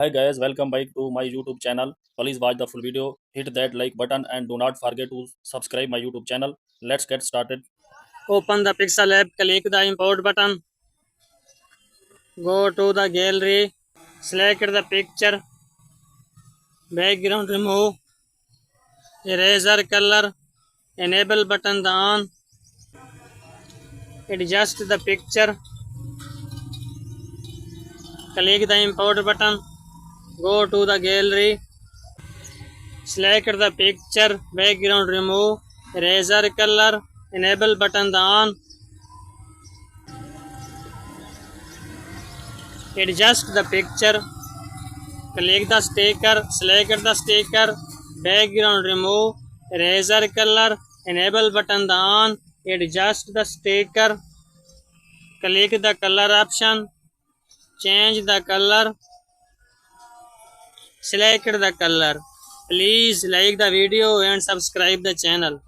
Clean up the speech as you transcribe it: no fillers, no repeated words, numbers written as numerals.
Hi guys, welcome back to my YouTube channel. Please watch the full video, hit that like button and do not forget to subscribe my YouTube channel. Let's get started. Open the Pixel app, click the import button, go to the gallery, select the picture, background remove, eraser color, enable button on, adjust the picture, click the import button, go to the gallery, select the picture, background remove, eraser color, enable button on, adjust the picture, click the sticker, select the sticker, background remove, eraser color, enable button on, adjust the sticker, click the color option, change the color, select the color. Please like the video and subscribe the channel.